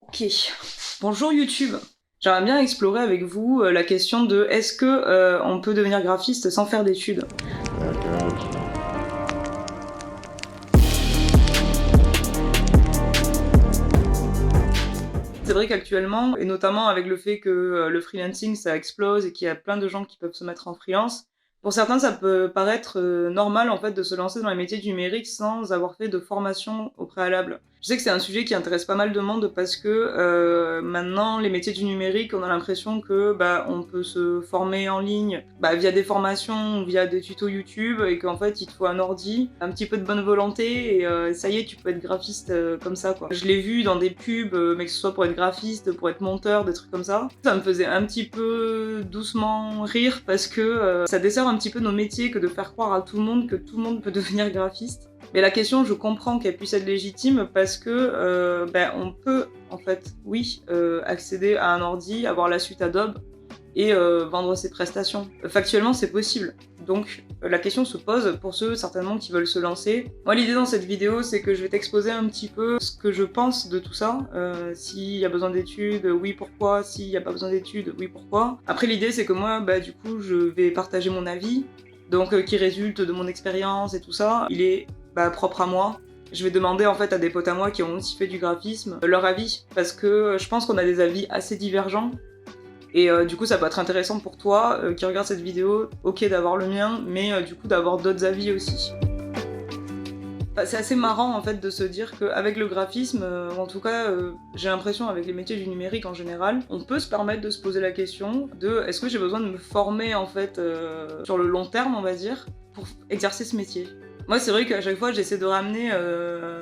Ok. Bonjour YouTube. J'aimerais bien explorer avec vous la question de est-ce que on peut devenir graphiste sans faire d'études? C'est vrai qu'actuellement, et notamment avec le fait que le freelancing ça explose et qu'il y a plein de gens qui peuvent se mettre en freelance, pour certains ça peut paraître normal en fait de se lancer dans les métiers du numérique sans avoir fait de formation au préalable. Je sais que c'est un sujet qui intéresse pas mal de monde parce que maintenant les métiers du numérique, on a l'impression que on peut se former en ligne via des formations, via des tutos YouTube et qu'en fait il te faut un ordi, un petit peu de bonne volonté et ça y est tu peux être graphiste comme ça quoi. Je l'ai vu dans des pubs, mais que ce soit pour être graphiste, pour être monteur, des trucs comme ça. Ça me faisait un petit peu doucement rire parce que ça dessert un petit peu nos métiers que de faire croire à tout le monde que tout le monde peut devenir graphiste. Mais la question, je comprends qu'elle puisse être légitime parce que on peut en fait, oui, accéder à un ordi, avoir la suite Adobe et vendre ses prestations. Factuellement, c'est possible. Donc la question se pose pour ceux certainement qui veulent se lancer. Moi, l'idée dans cette vidéo, c'est que je vais t'exposer un petit peu ce que je pense de tout ça. S'il y a besoin d'études, oui, pourquoi. S'il n'y a pas besoin d'études, oui, pourquoi. Après, l'idée, c'est que moi, du coup, je vais partager mon avis, donc qui résulte de mon expérience et tout ça. Il est propre à moi. Je vais demander en fait à des potes à moi qui ont aussi fait du graphisme leur avis, parce que je pense qu'on a des avis assez divergents. Et du coup, ça peut être intéressant pour toi qui regarde cette vidéo, ok d'avoir le mien, mais du coup d'avoir d'autres avis aussi. C'est assez marrant en fait de se dire qu'avec le graphisme, en tout cas j'ai l'impression avec les métiers du numérique en général, on peut se permettre de se poser la question de est-ce que j'ai besoin de me former en fait sur le long terme on va dire pour exercer ce métier. Moi c'est vrai qu'à chaque fois j'essaie de ramener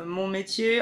mon métier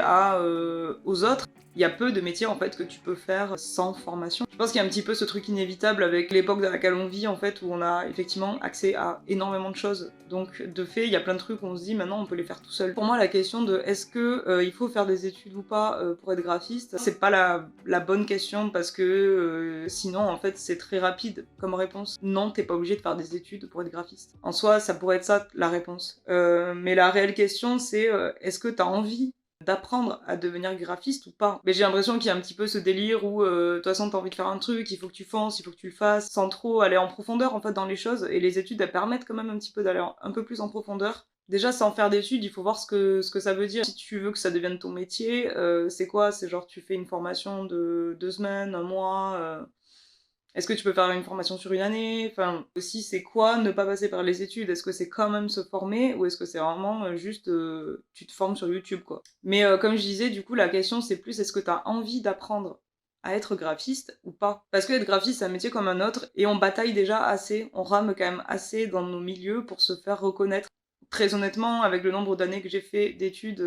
aux autres. Il y a peu de métiers en fait que tu peux faire sans formation. Je pense qu'il y a un petit peu ce truc inévitable avec l'époque dans laquelle on vit en fait où on a effectivement accès à énormément de choses. Donc de fait, il y a plein de trucs où on se dit maintenant on peut les faire tout seul. Pour moi la question de est-ce que il faut faire des études ou pas pour être graphiste, c'est pas la bonne question parce que sinon en fait c'est très rapide comme réponse. Non, t'es pas obligé de faire des études pour être graphiste. En soi, ça pourrait être ça la réponse. Mais la réelle question c'est est-ce que t'as envie d'apprendre à devenir graphiste ou pas. Mais j'ai l'impression qu'il y a un petit peu ce délire où de toute façon t'as envie de faire un truc, il faut que tu fonces, il faut que tu le fasses, sans trop aller en profondeur en fait dans les choses, et les études elles permettent quand même un petit peu d'aller un peu plus en profondeur. Déjà sans faire d'études, il faut voir ce que ça veut dire. Si tu veux que ça devienne ton métier, c'est quoi? C'est genre tu fais une formation de 2 semaines, un mois, est-ce que tu peux faire une formation sur une année? Enfin, aussi, c'est quoi ne pas passer par les études? Est-ce que c'est quand même se former ou est-ce que c'est vraiment juste tu te formes sur YouTube, quoi? Mais comme je disais, du coup, la question c'est plus est-ce que tu as envie d'apprendre à être graphiste ou pas? Parce que être graphiste, c'est un métier comme un autre et on bataille déjà assez, on rame quand même assez dans nos milieux pour se faire reconnaître. Très honnêtement, avec le nombre d'années que j'ai fait d'études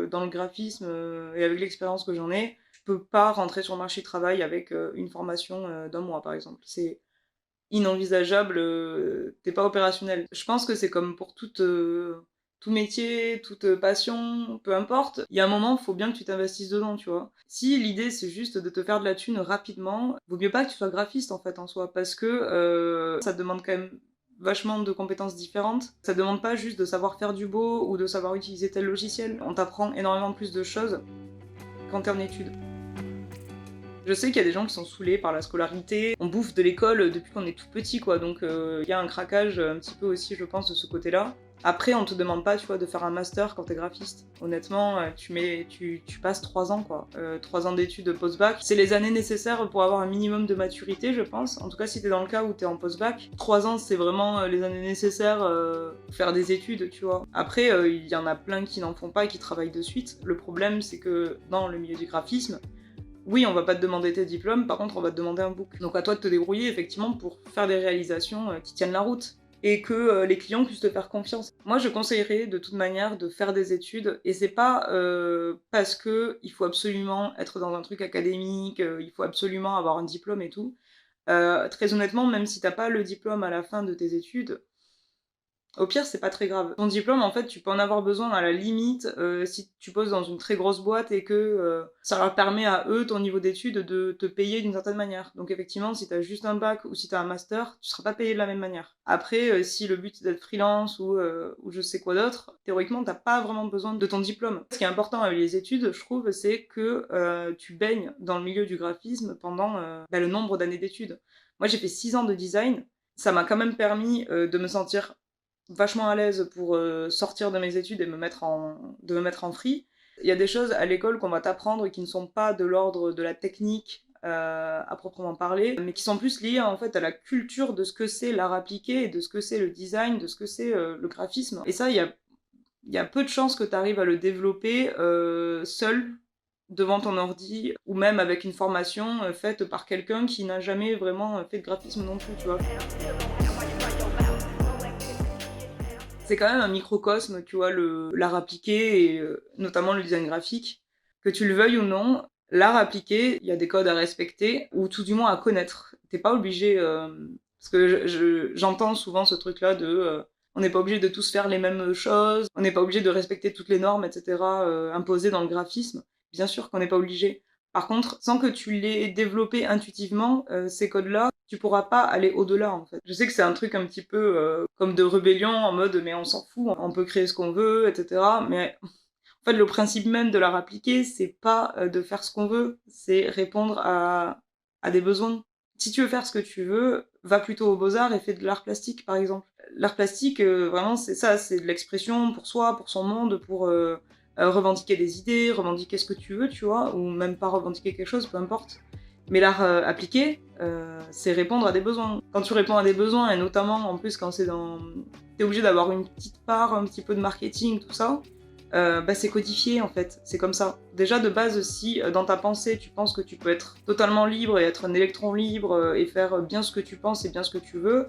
dans le graphisme et avec l'expérience que j'en ai, peux pas rentrer sur le marché du travail avec une formation d'un mois, par exemple. C'est inenvisageable, t'es pas opérationnel. Je pense que c'est comme pour tout métier, toute passion, peu importe, il y a un moment, il faut bien que tu t'investisses dedans, tu vois. Si l'idée c'est juste de te faire de la thune rapidement, vaut mieux pas que tu sois graphiste en fait en soi, parce que ça demande quand même vachement de compétences différentes. Ça demande pas juste de savoir faire du beau ou de savoir utiliser tel logiciel. On t'apprend énormément plus de choses quand t'es en études. Je sais qu'il y a des gens qui sont saoulés par la scolarité. On bouffe de l'école depuis qu'on est tout petit, quoi. Donc il y a un craquage un petit peu aussi, je pense, de ce côté-là. Après, on te demande pas, tu vois, de faire un master quand t'es graphiste. Honnêtement, tu passes 3 ans, quoi. 3 ans d'études post-bac. C'est les années nécessaires pour avoir un minimum de maturité, je pense. En tout cas, si t'es dans le cas où t'es en post-bac. 3 ans, c'est vraiment les années nécessaires pour faire des études, tu vois. Après, il y en a plein qui n'en font pas et qui travaillent de suite. Le problème, c'est que dans le milieu du graphisme, oui, on va pas te demander tes diplômes, par contre, on va te demander un book. Donc à toi de te débrouiller, effectivement, pour faire des réalisations qui tiennent la route. Et que les clients puissent te faire confiance. Moi, je conseillerais de toute manière de faire des études, et c'est pas parce que il faut absolument être dans un truc académique, il faut absolument avoir un diplôme et tout. Très honnêtement, même si t'as pas le diplôme à la fin de tes études, Au pire, c'est pas très grave. Ton diplôme, en fait, tu peux en avoir besoin à la limite, si tu bosses dans une très grosse boîte et que, ça leur permet à eux, ton niveau d'études, de te payer d'une certaine manière. Donc effectivement, si tu as juste un bac ou si tu as un master, tu seras pas payé de la même manière. Après, si le but c'est d'être freelance ou je sais quoi d'autre, théoriquement, tu pas vraiment besoin de ton diplôme. Ce qui est important avec les études, je trouve, c'est que, tu baignes dans le milieu du graphisme pendant, le nombre d'années d'études. Moi, j'ai fait 6 ans de design. Ça m'a quand même permis, de me sentir vachement à l'aise pour sortir de mes études et de me mettre en free. Il y a des choses à l'école qu'on va t'apprendre qui ne sont pas de l'ordre de la technique à proprement parler, mais qui sont plus liées en fait à la culture de ce que c'est l'art appliqué et de ce que c'est le design, de ce que c'est le graphisme. Et ça, il y a peu de chances que tu arrives à le développer seul devant ton ordi ou même avec une formation faite par quelqu'un qui n'a jamais vraiment fait de graphisme non plus, tu vois. C'est quand même un microcosme, tu vois, l'art appliqué et notamment le design graphique. Que tu le veuilles ou non, l'art appliqué, il y a des codes à respecter ou tout du moins à connaître. T'es pas obligé, parce que j'entends souvent ce truc-là de on n'est pas obligé de tous faire les mêmes choses, on n'est pas obligé de respecter toutes les normes, etc., imposées dans le graphisme. Bien sûr qu'on n'est pas obligé. Par contre, sans que tu l'aies développé intuitivement, ces codes-là, tu pourras pas aller au-delà, en fait. Je sais que c'est un truc un petit peu comme de rébellion, en mode mais on s'en fout, on peut créer ce qu'on veut, etc. Mais en fait, le principe même de l'art appliqué, c'est pas de faire ce qu'on veut, c'est répondre à des besoins. Si tu veux faire ce que tu veux, va plutôt aux beaux-arts et fais de l'art plastique, par exemple. L'art plastique, vraiment, c'est ça, c'est de l'expression pour soi, pour son monde, pour revendiquer des idées, revendiquer ce que tu veux, tu vois, ou même pas revendiquer quelque chose, peu importe. Mais l'art appliqué, c'est répondre à des besoins. Quand tu réponds à des besoins, et notamment en plus quand c'est dans... T'es obligé d'avoir une petite part, un petit peu de marketing, tout ça, c'est codifié en fait, c'est comme ça. Déjà de base, si dans ta pensée tu penses que tu peux être totalement libre et être un électron libre et faire bien ce que tu penses et bien ce que tu veux,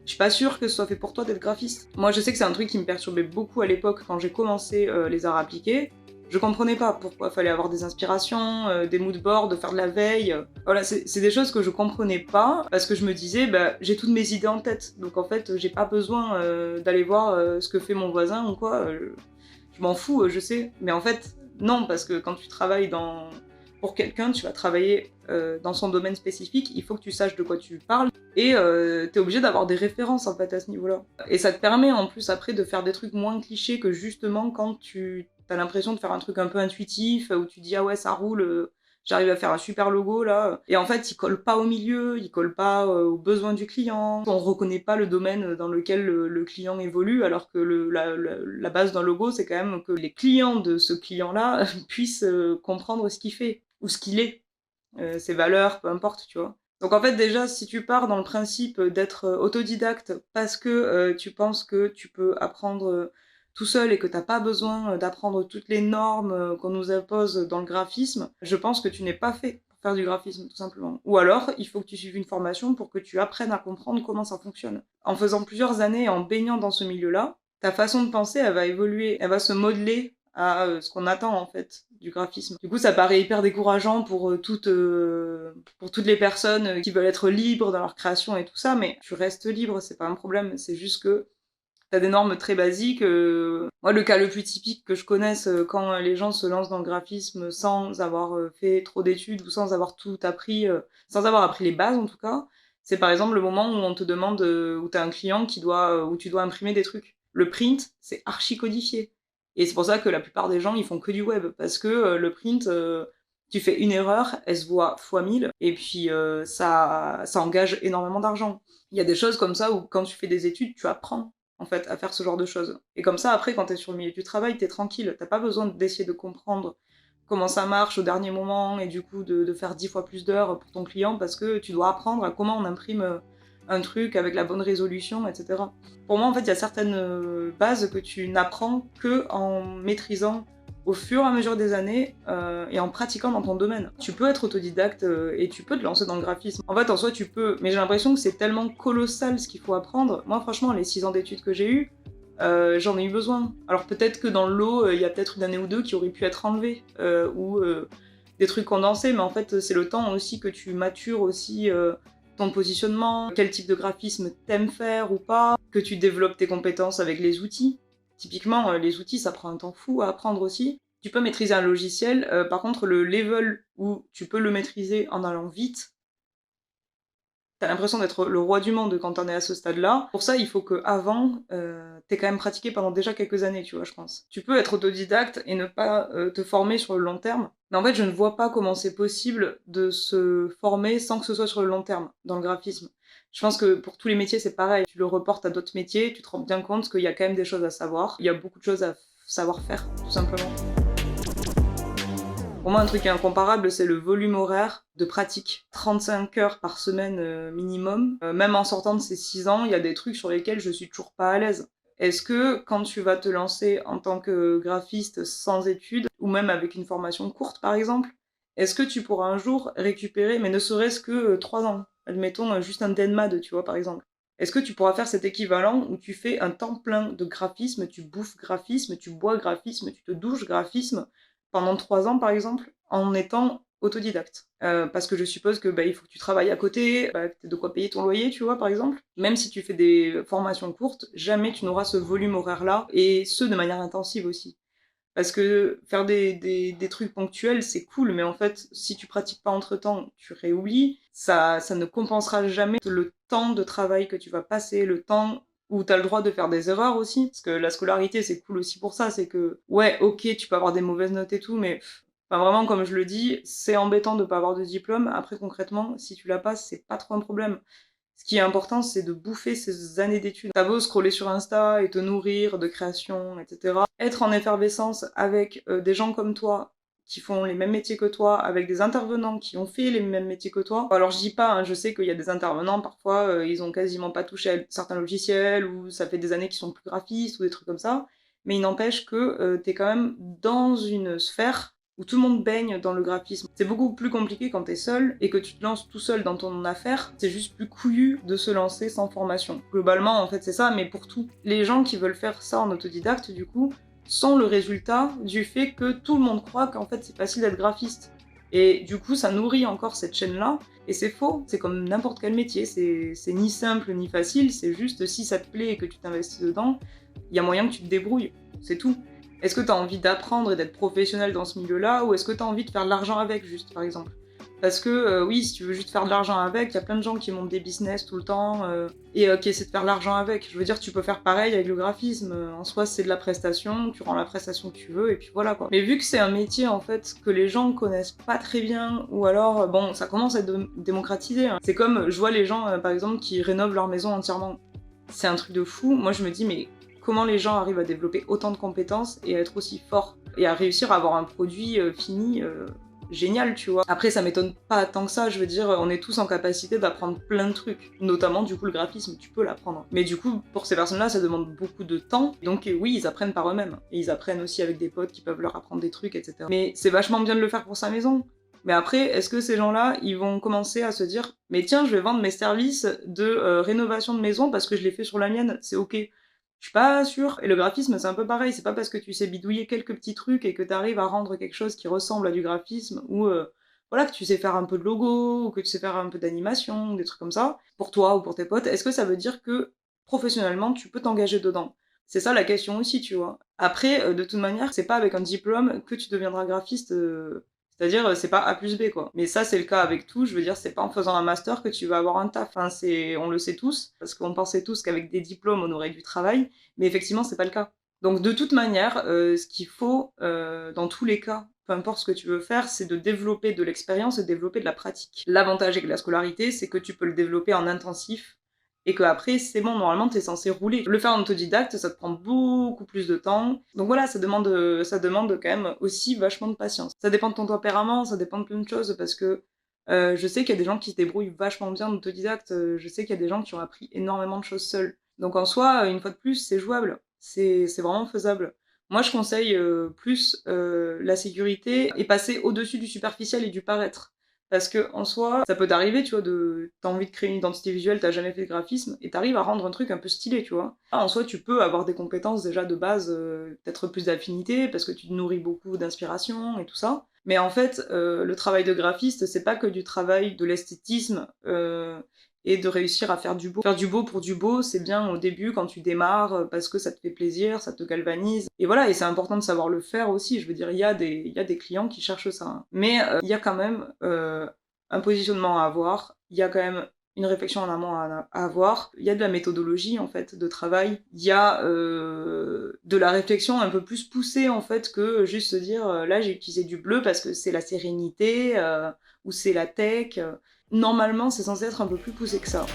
je suis pas sûre que ce soit fait pour toi d'être graphiste. Moi je sais que c'est un truc qui me perturbait beaucoup à l'époque quand j'ai commencé les arts appliqués. Je comprenais pas pourquoi fallait avoir des inspirations, des moodboards, de faire de la veille. Voilà, c'est des choses que je comprenais pas parce que je me disais, j'ai toutes mes idées en tête. Donc en fait, j'ai pas besoin d'aller voir ce que fait mon voisin ou quoi. Je m'en fous, je sais. Mais en fait, non, parce que quand tu travailles pour quelqu'un, tu vas travailler dans son domaine spécifique, il faut que tu saches de quoi tu parles et t'es obligé d'avoir des références en fait à ce niveau-là. Et ça te permet en plus après de faire des trucs moins clichés que justement quand tu as l'impression de faire un truc un peu intuitif où tu dis ah ouais ça roule, j'arrive à faire un super logo là. Et en fait, il colle pas au milieu, il colle pas aux besoins du client. On reconnaît pas le domaine dans lequel le client évolue, alors que la base d'un logo, c'est quand même que les clients de ce client-là puissent comprendre ce qu'il fait ou ce qu'il est, ses valeurs, peu importe, tu vois. Donc en fait, déjà, si tu pars dans le principe d'être autodidacte parce que tu penses que tu peux apprendre tout seul et que t'as pas besoin d'apprendre toutes les normes qu'on nous impose dans le graphisme, je pense que tu n'es pas fait pour faire du graphisme, tout simplement. Ou alors, il faut que tu suives une formation pour que tu apprennes à comprendre comment ça fonctionne. En faisant plusieurs années et en baignant dans ce milieu-là, ta façon de penser, elle va évoluer, elle va se modeler à ce qu'on attend en fait du graphisme. Du coup, ça paraît hyper décourageant pour toutes les personnes qui veulent être libres dans leur création et tout ça, mais tu restes libre, c'est pas un problème. C'est juste que t'as des normes très basiques. Moi, le cas le plus typique que je connaisse quand les gens se lancent dans le graphisme sans avoir fait trop d'études ou sans avoir tout appris, sans avoir appris les bases en tout cas, c'est par exemple le moment où on te demande, où t'as un client où tu dois imprimer des trucs. Le print, c'est archi codifié. Et c'est pour ça que la plupart des gens, ils font que du web. Parce que le print, tu fais une erreur, elle se voit fois 1000, et puis ça engage énormément d'argent. Il y a des choses comme ça où quand tu fais des études, tu apprends en fait, à faire ce genre de choses. Et comme ça, après, quand t'es sur le milieu du travail, t'es tranquille. T'as pas besoin d'essayer de comprendre comment ça marche au dernier moment et du coup de faire 10 fois plus d'heures pour ton client parce que tu dois apprendre à comment on imprime un truc avec la bonne résolution, etc. Pour moi, en fait, il y a certaines bases que tu n'apprends que en maîtrisant au fur et à mesure des années et en pratiquant dans ton domaine. Tu peux être autodidacte et tu peux te lancer dans le graphisme. En fait, en soi, tu peux, mais j'ai l'impression que c'est tellement colossal ce qu'il faut apprendre. Moi, franchement, les 6 ans d'études que j'ai eues, j'en ai eu besoin. Alors peut-être que dans le lot, il y a peut-être une année ou deux qui aurait pu être enlevée, ou des trucs condensés, mais en fait, c'est le temps aussi que tu matures aussi ton positionnement, quel type de graphisme t'aimes faire ou pas, que tu développes tes compétences avec les outils. Typiquement, les outils, ça prend un temps fou à apprendre aussi. Tu peux maîtriser un logiciel, par contre le level où tu peux le maîtriser en allant vite, t'as l'impression d'être le roi du monde quand t'en es à ce stade-là. Pour ça, il faut qu'avant, t'aies quand même pratiqué pendant déjà quelques années, tu vois, je pense. Tu peux être autodidacte et ne pas te former sur le long terme, mais en fait, je ne vois pas comment c'est possible de se former sans que ce soit sur le long terme, dans le graphisme. Je pense que pour tous les métiers, c'est pareil. Tu le reportes à d'autres métiers, tu te rends bien compte qu'il y a quand même des choses à savoir. Il y a beaucoup de choses à savoir faire, tout simplement. Pour moi, un truc incomparable, c'est le volume horaire de pratique. 35 heures par semaine minimum. Même en sortant de ces 6 ans, il y a des trucs sur lesquels je suis toujours pas à l'aise. Est-ce que quand tu vas te lancer en tant que graphiste sans études, ou même avec une formation courte par exemple, est-ce que tu pourras un jour récupérer, mais ne serait-ce que 3 ans, admettons juste un DNMAD, tu vois, par exemple. Est-ce que tu pourras faire cet équivalent où tu fais un temps plein de graphisme, tu bouffes graphisme, tu bois graphisme, tu te douches graphisme, pendant 3 ans, par exemple, en étant autodidacte. Parce que je suppose que il faut que tu travailles à côté, que tu aies de quoi payer ton loyer, tu vois, par exemple. Même si tu fais des formations courtes, jamais tu n'auras ce volume horaire-là, et ce, de manière intensive aussi. Parce que faire des trucs ponctuels, c'est cool, mais en fait, si tu pratiques pas entre-temps, tu réoublies, ça ne compensera jamais le temps de travail que tu vas passer, le temps où t'as le droit de faire des erreurs aussi. Parce que la scolarité, c'est cool aussi pour ça, c'est que, ouais, ok, tu peux avoir des mauvaises notes et tout, mais enfin, vraiment, comme je le dis, c'est embêtant de pas avoir de diplôme. Après, concrètement, si tu l'as pas, c'est pas trop un problème. Ce qui est important, c'est de bouffer ces années d'études. T'as beau scroller sur Insta et te nourrir de création, etc. Être en effervescence avec des gens comme toi, qui font les mêmes métiers que toi, avec des intervenants qui ont fait les mêmes métiers que toi. Alors je dis pas, hein, je sais qu'il y a des intervenants, parfois, ils ont quasiment pas touché à certains logiciels, ou ça fait des années qu'ils sont plus graphistes, ou des trucs comme ça. Mais il n'empêche que t'es quand même dans une sphère où tout le monde baigne dans le graphisme. C'est beaucoup plus compliqué quand t'es seul et que tu te lances tout seul dans ton affaire. C'est juste plus couillu de se lancer sans formation. Globalement, en fait, c'est ça, mais pour tout. Les gens qui veulent faire ça en autodidacte, du coup, sont le résultat du fait que tout le monde croit qu'en fait c'est facile d'être graphiste. Et du coup, ça nourrit encore cette chaîne-là. Et c'est faux, c'est comme n'importe quel métier, c'est ni simple ni facile, c'est juste si ça te plaît et que tu t'investis dedans, il y a moyen que tu te débrouilles, c'est tout. Est-ce que tu as envie d'apprendre et d'être professionnel dans ce milieu-là, ou est-ce que tu as envie de faire de l'argent avec, juste, par exemple? Parce que oui, si tu veux juste faire de l'argent avec, il y a plein de gens qui montent des business tout le temps et qui essaient de faire de l'argent avec. Je veux dire, tu peux faire pareil avec le graphisme. En soi, c'est de la prestation, tu rends la prestation que tu veux, et puis voilà quoi. Mais vu que c'est un métier en fait que les gens connaissent pas très bien, ou alors, bon, ça commence à être démocratisé. Hein. C'est comme, je vois les gens, par exemple, qui rénovent leur maison entièrement. C'est un truc de fou. Moi, je me dis, mais comment les gens arrivent à développer autant de compétences et à être aussi forts et à réussir à avoir un produit fini génial, tu vois. Après, ça m'étonne pas tant que ça, je veux dire, on est tous en capacité d'apprendre plein de trucs, notamment du coup le graphisme, tu peux l'apprendre. Mais du coup, pour ces personnes-là, ça demande beaucoup de temps, donc oui, ils apprennent par eux-mêmes. Et ils apprennent aussi avec des potes qui peuvent leur apprendre des trucs, etc. Mais c'est vachement bien de le faire pour sa maison. Mais après, est-ce que ces gens-là, ils vont commencer à se dire « Mais tiens, je vais vendre mes services de rénovation de maison parce que je l'ai fait sur la mienne, c'est ok ». Je suis pas sûre. Et le graphisme, c'est un peu pareil. C'est pas parce que tu sais bidouiller quelques petits trucs et que t'arrives à rendre quelque chose qui ressemble à du graphisme, ou voilà, que tu sais faire un peu de logo, ou que tu sais faire un peu d'animation, ou des trucs comme ça, pour toi ou pour tes potes, est-ce que ça veut dire que professionnellement, tu peux t'engager dedans? C'est ça la question aussi, tu vois. Après, de toute manière, c'est pas avec un diplôme que tu deviendras graphiste. C'est-à-dire, c'est pas A plus B, quoi. Mais ça, c'est le cas avec tout. Je veux dire, c'est pas en faisant un master que tu vas avoir un taf. Hein. On le sait tous, parce qu'on pensait tous qu'avec des diplômes, on aurait du travail. Mais effectivement, c'est pas le cas. Donc, de toute manière, ce qu'il faut, dans tous les cas, peu importe ce que tu veux faire, c'est de développer de l'expérience et de développer de la pratique. L'avantage avec la scolarité, c'est que tu peux le développer en intensif, et que après c'est bon, normalement t'es censé rouler. Le faire en autodidacte, ça te prend beaucoup plus de temps. Donc voilà, ça demande quand même aussi vachement de patience. Ça dépend de ton tempérament, ça dépend de plein de choses, parce que je sais qu'il y a des gens qui se débrouillent vachement bien en autodidacte, je sais qu'il y a des gens qui ont appris énormément de choses seuls. Donc en soi, une fois de plus, c'est jouable, c'est vraiment faisable. Moi, je conseille plus la sécurité et passer au-dessus du superficiel et du paraître. Parce que en soi, ça peut t'arriver, tu vois, t'as envie de créer une identité visuelle, t'as jamais fait de graphisme, et t'arrives à rendre un truc un peu stylé, tu vois. Là, en soi, tu peux avoir des compétences déjà de base, peut-être plus d'affinité, parce que tu te nourris beaucoup d'inspiration et tout ça. Mais en fait, le travail de graphiste, c'est pas que du travail de l'esthétisme, et de réussir à faire du beau. Faire du beau pour du beau, c'est bien au début quand tu démarres, parce que ça te fait plaisir, ça te galvanise et voilà et c'est important de savoir le faire aussi. Je veux dire, il y a des clients qui cherchent ça, hein. Mais, il y a quand même, un positionnement à avoir, il y a quand même une réflexion en amont à avoir. Il y a de la méthodologie, en fait, de travail. Il y a, de la réflexion un peu plus poussée, en fait, que juste se dire, «Là, j'ai utilisé du bleu parce que c'est la sérénité, ou c'est la tech», Normalement, c'est censé être un peu plus poussé que ça.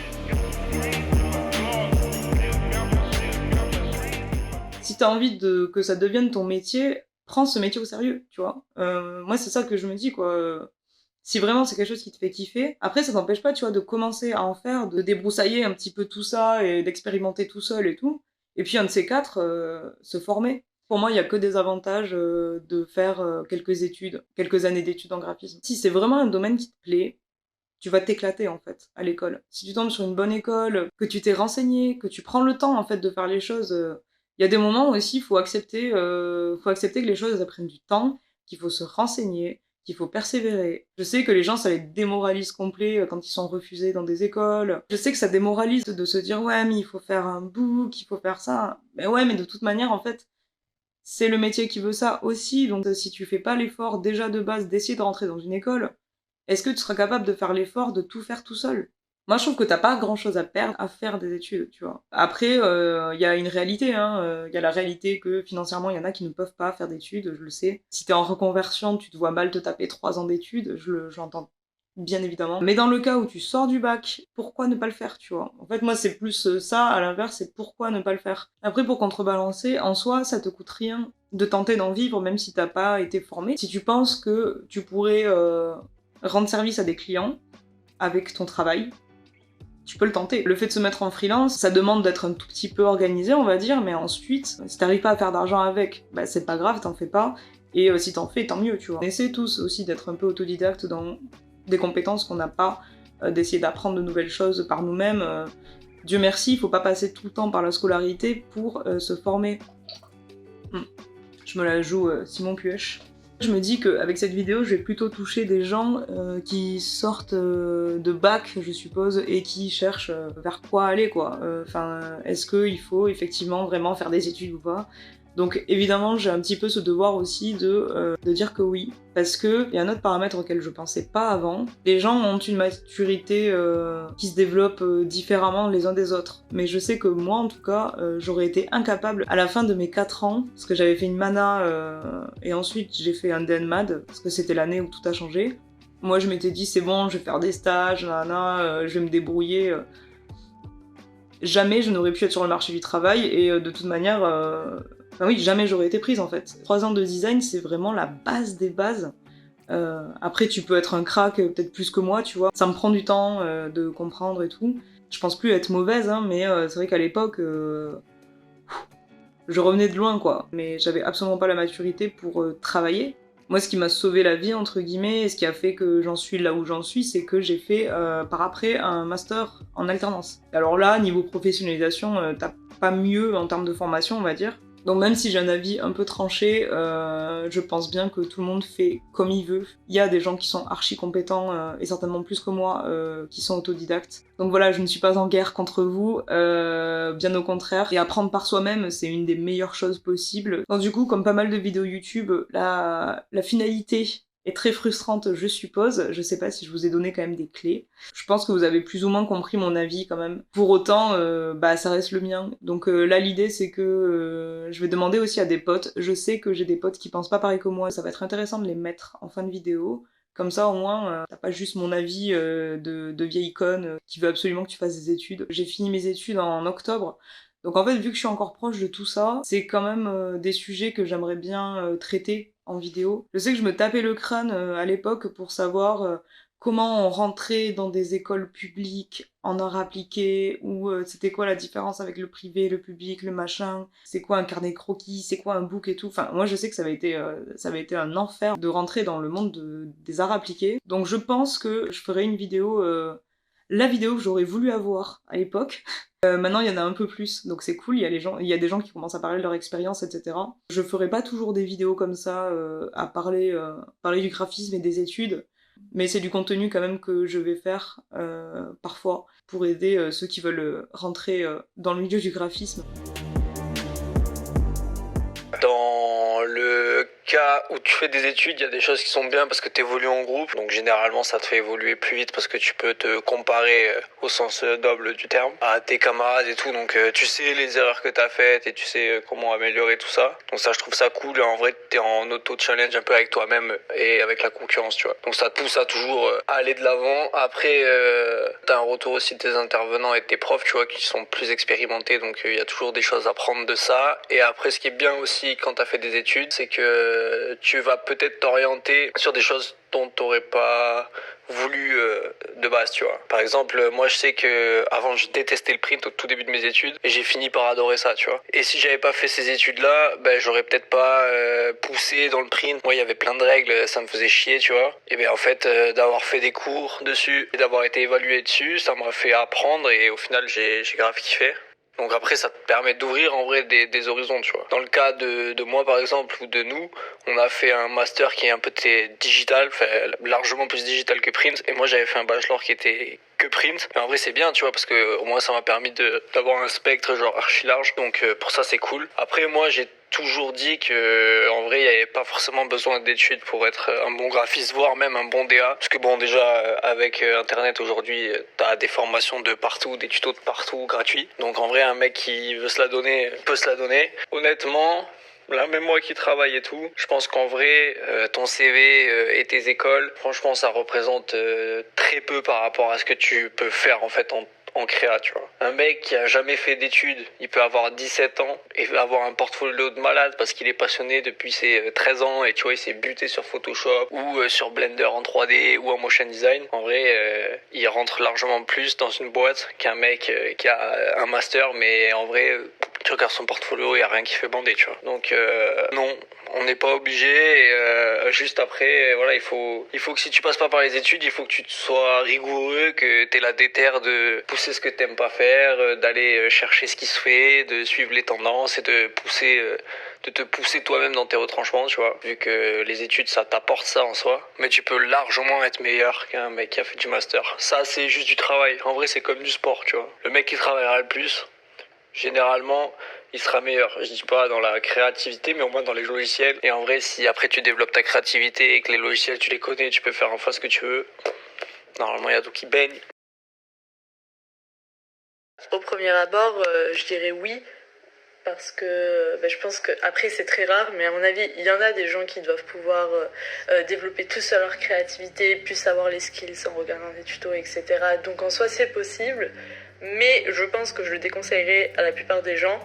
Si t'as envie que ça devienne ton métier, prends ce métier au sérieux, tu vois? Moi, c'est ça que je me dis, quoi, si vraiment c'est quelque chose qui te fait kiffer, après ça t'empêche pas, tu vois, de commencer à en faire, de débroussailler un petit peu tout ça et d'expérimenter tout seul et tout. Et puis un de ces 4, se former. Pour moi, il y a que des avantages, de faire, quelques études, quelques années d'études en graphisme. Si c'est vraiment un domaine qui te plaît, tu vas t'éclater en fait à l'école. Si tu tombes sur une bonne école, que tu t'es renseigné, que tu prends le temps en fait de faire les choses, il y a des moments où aussi il faut accepter que les choses elles prennent du temps, qu'il faut se renseigner, qu'il faut persévérer. Je sais que les gens ça les démoralise complet quand ils sont refusés dans des écoles. Je sais que ça démoralise de se dire ouais mais il faut faire un book, il faut faire ça. Mais ouais mais de toute manière en fait c'est le métier qui veut ça aussi, donc si tu fais pas l'effort déjà de base d'essayer de rentrer dans une école, est-ce que tu seras capable de faire l'effort de tout faire tout seul? Moi, je trouve que t'as pas grand-chose à perdre à faire des études, tu vois? Après, il y a une réalité, hein, il y a la réalité que financièrement, il y en a qui ne peuvent pas faire d'études, je le sais. Si t'es en reconversion, tu te vois mal te taper 3 ans d'études, j'entends bien évidemment. Mais dans le cas où tu sors du bac, pourquoi ne pas le faire, tu vois? En fait, moi, c'est plus, ça, à l'inverse, c'est pourquoi ne pas le faire? Après, pour contrebalancer, en soi, ça te coûte rien de tenter d'en vivre, même si t'as pas été formé. Si tu penses que tu pourrais, rendre service à des clients avec ton travail, tu peux le tenter. Le fait de se mettre en freelance, ça demande d'être un tout petit peu organisé, on va dire, mais ensuite, si t'arrives pas à faire d'argent avec, bah c'est pas grave, t'en fais pas. Et si t'en fais, tant mieux, tu vois. On essaie tous aussi d'être un peu autodidacte dans des compétences qu'on n'a pas, d'essayer d'apprendre de nouvelles choses par nous-mêmes. Dieu merci, il faut pas passer tout le temps par la scolarité pour se former. Je me la joue Simon Puech. Je me dis qu'avec cette vidéo, je vais plutôt toucher des gens qui sortent de bac, je suppose, et qui cherchent vers quoi aller, quoi. Enfin, est-ce qu'il faut effectivement vraiment faire des études ou pas? Donc évidemment, j'ai un petit peu ce devoir aussi de dire que oui. Parce qu'il y a un autre paramètre auquel je pensais pas avant. Les gens ont une maturité qui se développe différemment les uns des autres. Mais je sais que moi, en tout cas, j'aurais été incapable à la fin de mes 4 ans, parce que j'avais fait une mana et ensuite j'ai fait un DNMAD, parce que c'était l'année où tout a changé. Moi, je m'étais dit, c'est bon, je vais faire des stages, je vais me débrouiller. Jamais je n'aurais pu être sur le marché du travail et de toute manière, enfin oui, jamais j'aurais été prise en fait. 3 ans de design, c'est vraiment la base des bases. Après, tu peux être un crack, peut-être plus que moi, tu vois. Ça me prend du temps de comprendre et tout. Je pense plus être mauvaise, hein, mais c'est vrai qu'à l'époque, je revenais de loin, quoi. Mais j'avais absolument pas la maturité pour travailler. Moi, ce qui m'a sauvé la vie, entre guillemets, et ce qui a fait que j'en suis là où j'en suis, c'est que j'ai fait par après un master en alternance. Alors là, niveau professionnalisation, t'as pas mieux en termes de formation, on va dire. Donc même si j'ai un avis un peu tranché, je pense bien que tout le monde fait comme il veut. Il y a des gens qui sont archi compétents, et certainement plus que moi, qui sont autodidactes. Donc voilà, je ne suis pas en guerre contre vous, bien au contraire. Et apprendre par soi-même, c'est une des meilleures choses possibles. Donc du coup, comme pas mal de vidéos YouTube, la finalité est très frustrante, je suppose. Je sais pas si je vous ai donné quand même des clés. Je pense que vous avez plus ou moins compris mon avis quand même. Pour autant, bah ça reste le mien. Donc là, l'idée c'est que je vais demander aussi à des potes. Je sais que j'ai des potes qui pensent pas pareil que moi. Ça va être intéressant de les mettre en fin de vidéo. Comme ça, au moins, t'as pas juste mon avis de vieille conne qui veut absolument que tu fasses des études. J'ai fini mes études en octobre. Donc en fait, vu que je suis encore proche de tout ça, c'est quand même des sujets que j'aimerais bien traiter en vidéo. Je sais que je me tapais le crâne à l'époque pour savoir comment on rentrait dans des écoles publiques en art appliqué, ou c'était quoi la différence avec le privé, le public, le machin, c'est quoi un carnet croquis, c'est quoi un book et tout. Enfin, moi je sais que ça avait été un enfer de rentrer dans le monde des arts appliqués. Donc je pense que je ferai une vidéo la vidéo que j'aurais voulu avoir à l'époque. Maintenant, il y en a un peu plus, donc c'est cool. Il y a des gens qui commencent à parler de leur expérience, etc. Je ferai pas toujours des vidéos comme ça à parler du graphisme et des études, mais c'est du contenu quand même que je vais faire parfois pour aider ceux qui veulent rentrer dans le milieu du graphisme. Dans le cas où tu fais des études, il y a des choses qui sont bien parce que tu évolues en groupe. Donc généralement, ça te fait évoluer plus vite parce que tu peux te comparer au sens noble du terme à tes camarades et tout. Donc tu sais les erreurs que tu as faites et tu sais comment améliorer tout ça. Donc ça, je trouve ça cool. En vrai, tu es en auto-challenge un peu avec toi-même et avec la concurrence, tu vois. Donc ça te pousse à toujours aller de l'avant. Après, tu as un retour aussi de tes intervenants et de tes profs, tu vois, qui sont plus expérimentés. Donc il y a toujours des choses à prendre de ça. Et après, ce qui est bien aussi quand tu as fait des études, c'est que tu vas peut-être t'orienter sur des choses dont tu n'aurais pas voulu de base, tu vois. Par exemple, moi je sais que avant je détestais le print au tout début de mes études et j'ai fini par adorer ça, tu vois. Et si j'avais pas fait ces études-là, ben j'aurais peut-être pas poussé dans le print. Moi, il y avait plein de règles, ça me faisait chier, tu vois. Et ben en fait, d'avoir fait des cours dessus et d'avoir été évalué dessus, ça m'a fait apprendre et au final j'ai grave kiffé. Donc après, ça te permet d'ouvrir en vrai des horizons, tu vois. Dans le cas de moi, par exemple, ou de nous, on a fait un master qui est un peu digital, largement plus digital que print. Et moi, j'avais fait un bachelor qui était que print. Mais en vrai, c'est bien, tu vois, parce que au moins, ça m'a permis d'avoir un spectre genre archi large. Donc pour ça, c'est cool. Après, moi, j'ai toujours dit que en vrai il n'y avait pas forcément besoin d'études pour être un bon graphiste, voire même un bon DA, parce que bon, déjà avec internet aujourd'hui t'as des formations de partout, des tutos de partout gratuits, donc en vrai un mec qui veut se la donner peut se la donner. Honnêtement, là, même moi qui travaille et tout, je pense qu'en vrai, ton CV et tes écoles, franchement, ça représente très peu par rapport à ce que tu peux faire en fait en créa, tu vois. Un mec qui a jamais fait d'études, il peut avoir 17 ans et avoir un portfolio de malade parce qu'il est passionné depuis ses 13 ans et tu vois, il s'est buté sur Photoshop ou sur Blender en 3D ou en motion design. En vrai, il rentre largement plus dans une boîte qu'un mec qui a un master, mais en vrai, tu regardes son portfolio, il n'y a rien qui fait bander, tu vois. Donc non, on n'est pas obligé. Et, juste après, voilà, il faut que si tu passes pas par les études, il faut que tu sois rigoureux, que tu aies la déterre de pousser ce que t'aimes pas faire, d'aller chercher ce qui se fait, de suivre les tendances et de te pousser toi-même dans tes retranchements, tu vois. Vu que les études, ça t'apporte ça en soi. Mais tu peux largement être meilleur qu'un mec qui a fait du master. Ça, c'est juste du travail. En vrai, c'est comme du sport, tu vois. Le mec qui travaillera le plus, généralement, il sera meilleur. Je dis pas dans la créativité, mais au moins dans les logiciels. Et en vrai, si après tu développes ta créativité et que les logiciels, tu les connais, tu peux faire en face ce que tu veux, normalement, il y a tout qui baigne. Au premier abord, je dirais oui, parce que je pense que après c'est très rare, mais à mon avis, il y en a des gens qui doivent pouvoir développer tout seul leur créativité, puis savoir les skills en regardant des tutos, etc. Donc en soi, c'est possible, mais je pense que je le déconseillerais à la plupart des gens.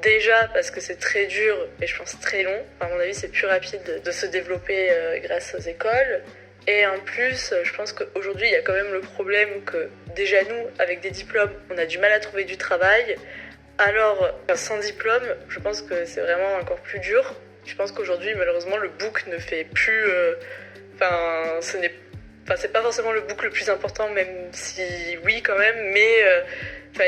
Déjà parce que c'est très dur et je pense très long. À mon avis, c'est plus rapide de se développer grâce aux écoles. Et en plus, je pense qu'aujourd'hui, il y a quand même le problème que déjà nous, avec des diplômes, on a du mal à trouver du travail. Alors, sans diplôme, je pense que c'est vraiment encore plus dur. Je pense qu'aujourd'hui, malheureusement, le book ne fait plus... c'est pas forcément le book le plus important, même si oui quand même, mais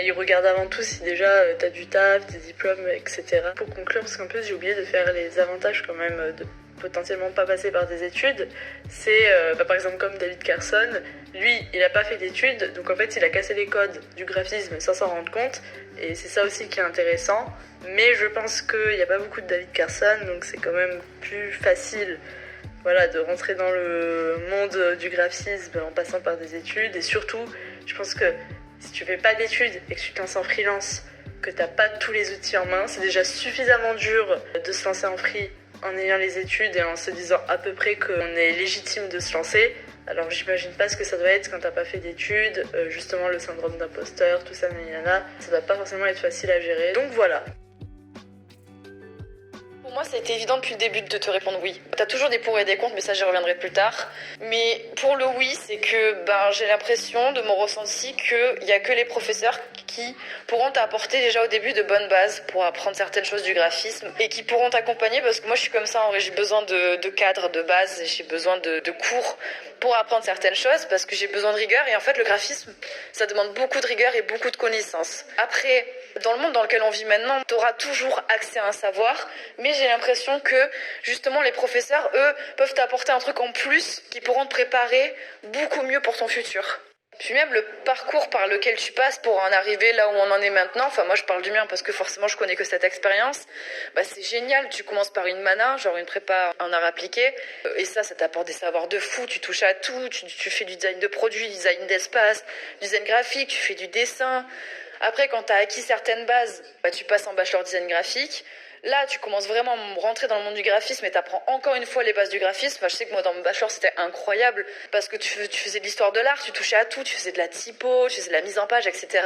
il regarde avant tout si déjà t'as du taf, des diplômes, etc. Pour conclure, parce qu'en plus j'ai oublié de faire les avantages quand même de potentiellement pas passer par des études, c'est par exemple comme David Carson, lui il a pas fait d'études, donc en fait il a cassé les codes du graphisme sans s'en rendre compte, et c'est ça aussi qui est intéressant, mais je pense qu'il n'y a pas beaucoup de David Carson, donc c'est quand même plus facile de rentrer dans le monde du graphisme en passant par des études. Et surtout, je pense que si tu fais pas d'études et que tu te lances en freelance, que t'as pas tous les outils en main, c'est déjà suffisamment dur de se lancer en free en ayant les études et en se disant à peu près qu'on est légitime de se lancer. Alors j'imagine pas ce que ça doit être quand t'as pas fait d'études, justement le syndrome d'imposteur, tout ça, ça doit pas forcément être facile à gérer. Donc voilà. Pour moi, ça a été évident depuis le début de te répondre oui. T'as toujours des pour et des contre, mais ça, j'y reviendrai plus tard. Mais pour le oui, c'est que j'ai l'impression de mon ressenti qu'il n'y a que les professeurs qui pourront t'apporter déjà au début de bonnes bases pour apprendre certaines choses du graphisme et qui pourront t'accompagner parce que moi, je suis comme ça, en vrai, j'ai besoin de cadres, de bases, j'ai besoin de cours pour apprendre certaines choses parce que j'ai besoin de rigueur et en fait, le graphisme, ça demande beaucoup de rigueur et beaucoup de connaissances. Après, dans le monde dans lequel on vit maintenant, tu auras toujours accès à un savoir, mais j'ai l'impression que justement les professeurs, eux, peuvent t'apporter un truc en plus qui pourront te préparer beaucoup mieux pour ton futur. Puis même le parcours par lequel tu passes pour en arriver là où on en est maintenant, enfin moi je parle du mien parce que forcément je connais que cette expérience, c'est génial, tu commences par une mana, genre une prépa en art appliqué, et ça t'apporte des savoirs de fou, tu touches à tout, tu fais du design de produits, du design d'espace, du design graphique, tu fais du dessin. Après, quand tu as acquis certaines bases, tu passes en bachelor design graphique. Là, tu commences vraiment à rentrer dans le monde du graphisme et tu apprends encore une fois les bases du graphisme. Enfin, je sais que moi, dans mon bachelor, c'était incroyable parce que tu faisais de l'histoire de l'art, tu touchais à tout, tu faisais de la typo, tu faisais de la mise en page, etc.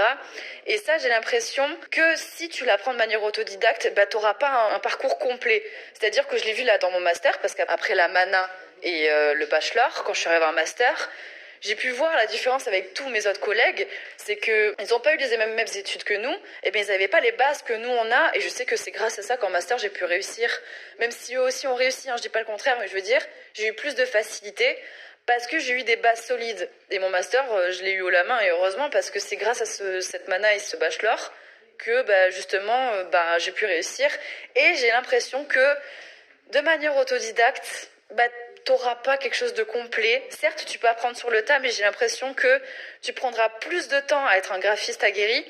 Et ça, j'ai l'impression que si tu l'apprends de manière autodidacte, tu n'auras pas un parcours complet. C'est-à-dire que je l'ai vu là dans mon master parce qu'après la mana et le bachelor, quand je suis arrivée en master, j'ai pu voir la différence avec tous mes autres collègues, c'est qu'ils n'ont pas eu les mêmes études que nous, et bien ils n'avaient pas les bases que nous on a, et je sais que c'est grâce à ça qu'en master j'ai pu réussir, même si eux aussi ont réussi, je dis pas le contraire, mais je veux dire, j'ai eu plus de facilité, parce que j'ai eu des bases solides, et mon master, je l'ai eu haut la main, et heureusement, parce que c'est grâce à cette mana et ce bachelor, que justement, j'ai pu réussir, et j'ai l'impression que, de manière autodidacte, t'auras pas quelque chose de complet. Certes, tu peux apprendre sur le tas, mais j'ai l'impression que tu prendras plus de temps à être un graphiste aguerri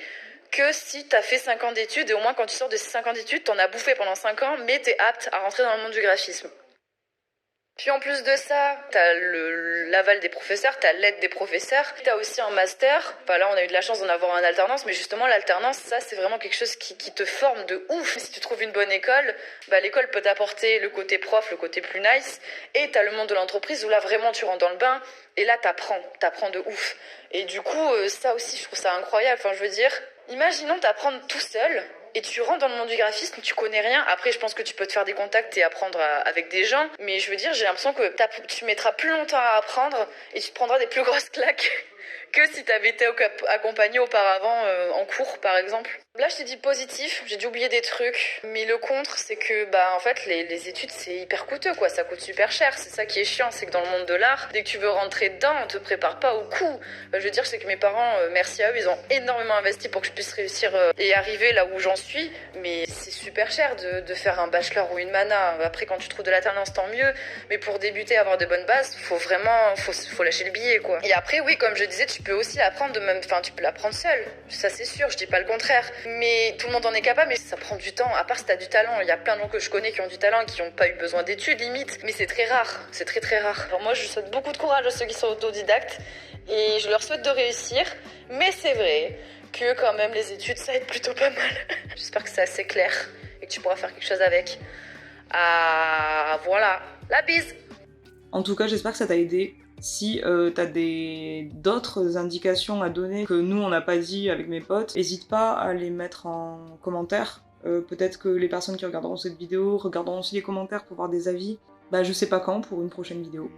que si t'as fait 5 ans d'études, et au moins quand tu sors de ces 5 ans d'études, t'en as bouffé pendant 5 ans, mais t'es apte à rentrer dans le monde du graphisme. Puis en plus de ça, t'as l'aval des professeurs, t'as l'aide des professeurs, t'as aussi un master. Là, on a eu de la chance d'en avoir en alternance, mais justement, l'alternance, ça, c'est vraiment quelque chose qui te forme de ouf. Si tu trouves une bonne école, l'école peut t'apporter le côté prof, le côté plus nice, et t'as le monde de l'entreprise où là, vraiment, tu rentres dans le bain, et là, t'apprends de ouf. Et du coup, ça aussi, je trouve ça incroyable. Enfin, je veux dire, imaginons t'apprendre tout seul, et tu rentres dans le monde du graphisme, tu connais rien. Après, je pense que tu peux te faire des contacts et apprendre avec des gens. Mais je veux dire, j'ai l'impression que tu mettras plus longtemps à apprendre et tu te prendras des plus grosses claques que si tu avais été accompagné auparavant en cours, par exemple. Là, je t'ai dit positif, j'ai dû oublier des trucs. Mais le contre, c'est que en fait, les études, c'est hyper coûteux, quoi. Ça coûte super cher. C'est ça qui est chiant, c'est que dans le monde de l'art, dès que tu veux rentrer dedans, on te prépare pas au coup. Je veux dire, c'est que mes parents, merci à eux, ils ont énormément investi pour que je puisse réussir et arriver là où j'en suis. Mais c'est super cher de faire un bachelor ou une mana. Après, quand tu trouves de l'alternance, tant mieux. Mais pour débuter, avoir de bonnes bases, faut lâcher le billet, quoi. Et après, oui, comme je disais, tu peux aussi l'apprendre tu peux l'apprendre seul. Ça, c'est sûr, je dis pas le contraire. Mais tout le monde en est capable, mais ça prend du temps. À part si t'as du talent, il y a plein de gens que je connais qui ont du talent et qui n'ont pas eu besoin d'études, limite. Mais c'est très rare, c'est très très rare. Alors moi, je souhaite beaucoup de courage à ceux qui sont autodidactes et je leur souhaite de réussir. Mais c'est vrai que quand même, les études, ça aide plutôt pas mal. J'espère que c'est assez clair et que tu pourras faire quelque chose avec. Voilà, la bise. En tout cas, j'espère que ça t'a aidé. Si t'as d'autres indications à donner que nous on n'a pas dit avec mes potes, n'hésite pas à les mettre en commentaire. Peut-être que les personnes qui regarderont cette vidéo regarderont aussi les commentaires pour voir des avis. Je sais pas quand pour une prochaine vidéo.